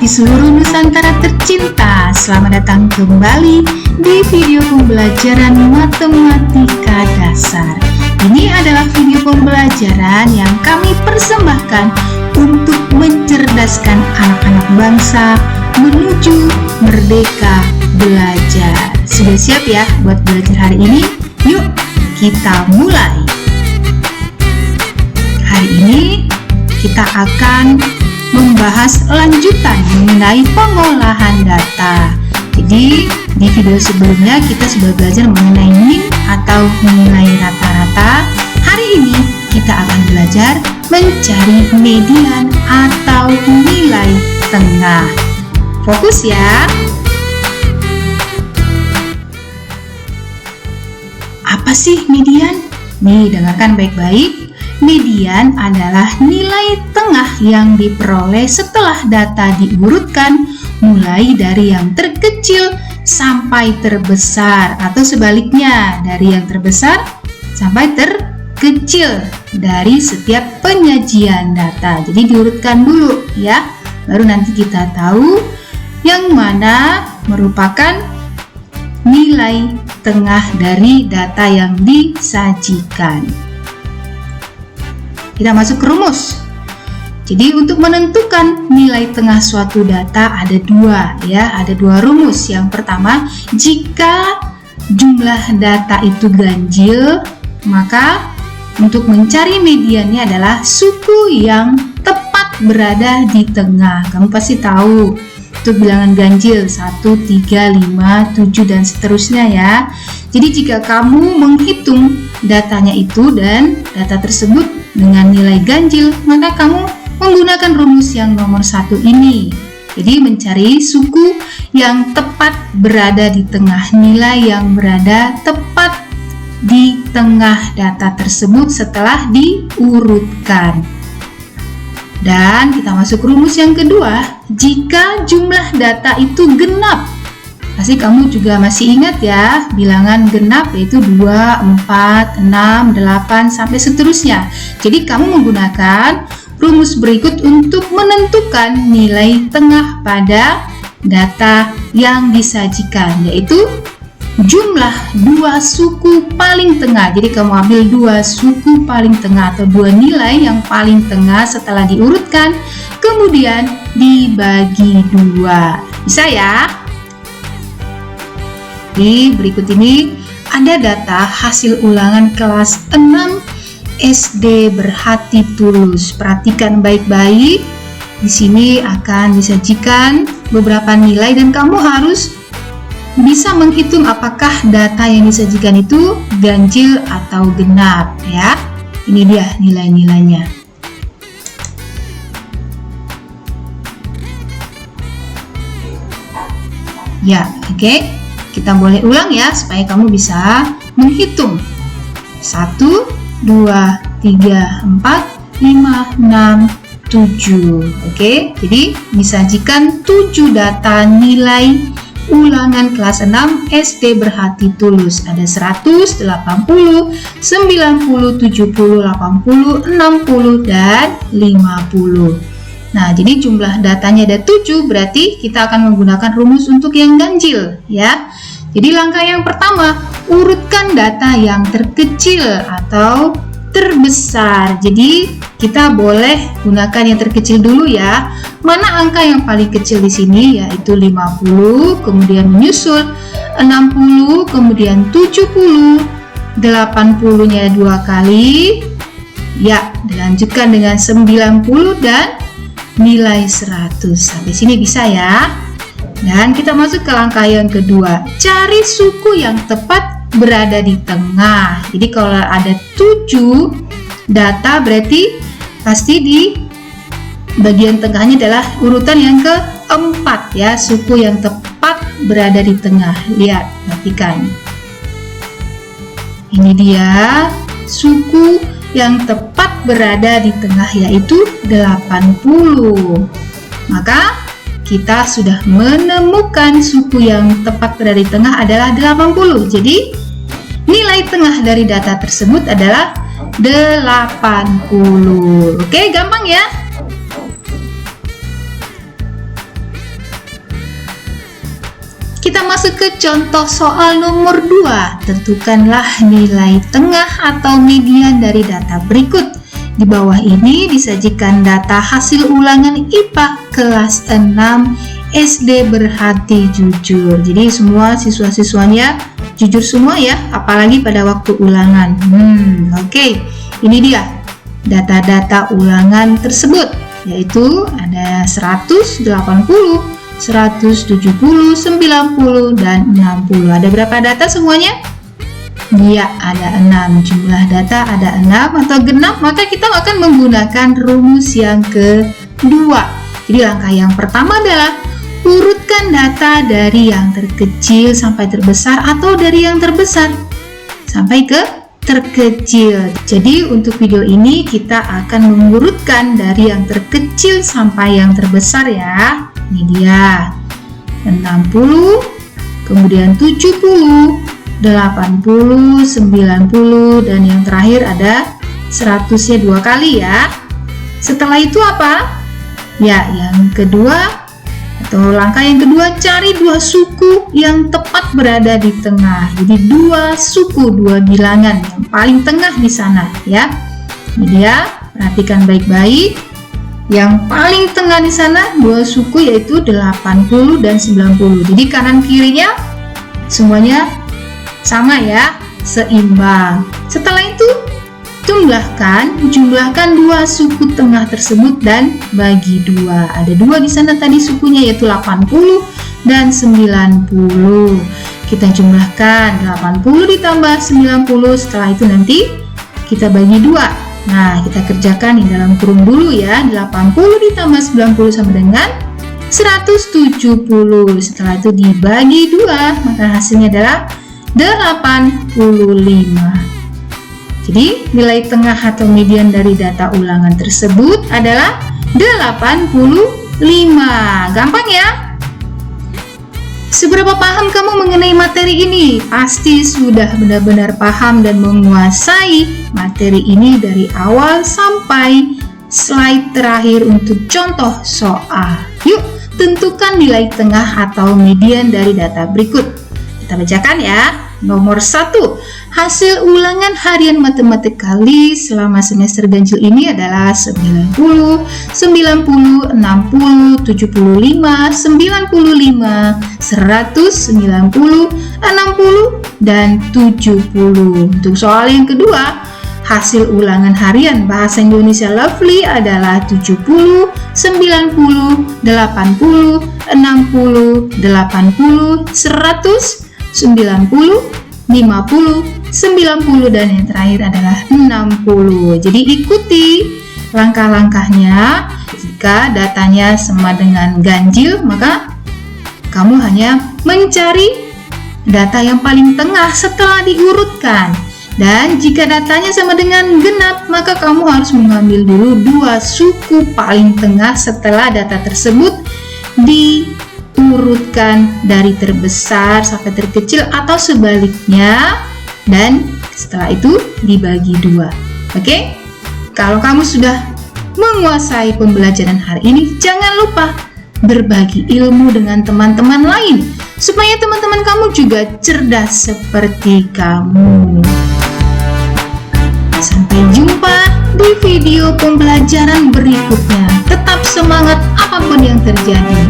Lelaki seluruh Nusantara tercinta, selamat datang kembali di video pembelajaran matematika dasar. Ini adalah video pembelajaran yang kami persembahkan untuk mencerdaskan anak-anak bangsa menuju merdeka belajar. Sudah siap ya buat belajar hari ini? Yuk kita mulai. Hari ini kita akan membahas lanjutan mengenai pengolahan data. Jadi di video sebelumnya kita sudah belajar mengenai mean atau mengenai rata-rata. Hari ini kita akan belajar mencari median atau nilai tengah. Fokus ya. Apa sih median? Nih, dengarkan baik-baik. Median adalah nilai tengah yang diperoleh setelah data diurutkan mulai dari yang terkecil sampai terbesar, atau sebaliknya dari yang terbesar sampai terkecil dari setiap penyajian data. Jadi diurutkan dulu ya, baru nanti kita tahu yang mana merupakan nilai tengah dari data yang disajikan. Kita masuk ke rumus. Jadi untuk menentukan nilai tengah suatu data ada dua rumus. Yang pertama, jika jumlah data itu ganjil, maka untuk mencari mediannya adalah suku yang tepat berada di tengah. Kamu pasti tahu untuk bilangan ganjil 1, 3, 5, 7 dan seterusnya ya. Jadi jika kamu menghitung datanya itu dan data tersebut dengan nilai ganjil, maka kamu menggunakan rumus yang nomor 1 ini. Jadi mencari suku yang tepat berada di tengah, nilai yang berada tepat di tengah data tersebut setelah diurutkan. Dan kita masuk rumus yang kedua, jika jumlah data itu genap. Pasti kamu juga masih ingat ya, bilangan genap yaitu 2, 4, 6, 8, sampai seterusnya. Jadi kamu menggunakan rumus berikut untuk menentukan nilai tengah pada data yang disajikan, yaitu jumlah dua suku paling tengah. Jadi kamu ambil dua suku paling tengah atau dua nilai yang paling tengah setelah diurutkan, kemudian dibagi 2. Bisa ya? Di berikut ini ada data hasil ulangan kelas 6 SD berhati tulus. Perhatikan baik-baik. Di sini akan disajikan beberapa nilai dan kamu harus bisa menghitung apakah data yang disajikan itu ganjil atau genap ya. Ini dia nilai-nilainya. Ya, oke. Kita boleh ulang ya, supaya kamu bisa menghitung. 1, 2, 3, 4, 5, 6, 7. Oke, jadi disajikan 7 data nilai ulangan kelas 6 SD berhati tulus. Ada 100, 80, 90, 70, 80, 60, dan 50. Nah, jadi jumlah datanya ada 7, berarti kita akan menggunakan rumus untuk yang ganjil ya. Jadi langkah yang pertama, urutkan data yang terkecil atau terbesar. Jadi kita boleh gunakan yang terkecil dulu ya. Mana angka yang paling kecil di sini? Yaitu 50, kemudian menyusul 60, kemudian 70, 80-nya 2 kali. Ya, dilanjutkan dengan 90 dan nilai 100. Sampai sini bisa ya. Dan kita masuk ke langkah yang kedua, cari suku yang tepat berada di tengah. Jadi kalau ada 7 data, berarti pasti di bagian tengahnya adalah urutan yang keempat ya, suku yang tepat berada di tengah. Lihat, perhatikan. Ini dia suku yang tepat berada di tengah, yaitu 80. Maka kita sudah menemukan suku yang tepat berada di tengah adalah 80. Jadi nilai tengah dari data tersebut adalah 80. Oke, gampang ya. Kita masuk ke contoh soal nomor 2. Tentukanlah nilai tengah atau median dari data berikut. Di bawah ini disajikan data hasil ulangan IPA kelas 6 SD berhati jujur. Jadi semua siswa-siswanya jujur semua ya, apalagi pada waktu ulangan. Oke. Ini dia data-data ulangan tersebut, yaitu ada 180, 170, 90, dan 60. Ada berapa data semuanya? Ya, ada 6. Jumlah data ada 6 atau genap, maka kita akan menggunakan rumus yang kedua. Jadi langkah yang pertama adalah urutkan data dari yang terkecil sampai terbesar atau dari yang terbesar sampai ke terkecil. Jadi untuk video ini kita akan mengurutkan dari yang terkecil sampai yang terbesar ya. Ini dia 60, kemudian 70, 80, 90, dan yang terakhir ada 100-nya 2 kali ya. Setelah itu apa? Ya, yang kedua atau langkah yang kedua, cari 2 suku yang tepat berada di tengah. Jadi 2 suku, 2 bilangan yang paling tengah di sana ya. Ini dia, perhatikan baik-baik. Yang paling tengah di sana 2 suku yaitu 80 dan 90. Jadi kanan kirinya semuanya sama ya, seimbang. Setelah itu jumlahkan 2 suku tengah tersebut dan bagi 2. Ada 2 di sana tadi sukunya yaitu 80 dan 90. Kita jumlahkan 80 ditambah 90, setelah itu nanti kita bagi 2. Nah, kita kerjakan di dalam kurung dulu ya. 80 ditambah 90 sama dengan 170. Setelah itu dibagi 2, maka hasilnya adalah 85. Jadi, nilai tengah atau median dari data ulangan tersebut adalah 85. Gampang ya? Seberapa paham kamu mengenai materi ini? Pasti sudah benar-benar paham dan menguasai materi ini dari awal sampai slide terakhir untuk contoh soal. Yuk, tentukan nilai tengah atau median dari data berikut. Kita bacakan ya. Nomor 1, hasil ulangan harian matematika LIS selama semester ganjil ini adalah 90, 90, 60, 75, 95, 100, 90, 60, dan 70. Untuk soal yang kedua, hasil ulangan harian bahasa Indonesia Lovely adalah 70, 90, 80, 60, 80, 100, 90, 50, 90, dan yang terakhir adalah 60. Jadi ikuti langkah-langkahnya. Jika datanya sama dengan ganjil, maka kamu hanya mencari data yang paling tengah setelah diurutkan. Dan jika datanya sama dengan genap, maka kamu harus mengambil dulu 2 suku paling tengah setelah data tersebut diurutkan dari terbesar sampai terkecil atau sebaliknya, dan setelah itu dibagi 2. Oke? Kalau kamu sudah menguasai pembelajaran hari ini, jangan lupa berbagi ilmu dengan teman-teman lain supaya teman-teman kamu juga cerdas seperti kamu. Sampai jumpa di video pembelajaran berikutnya. Tetap semangat apapun yang terjadi.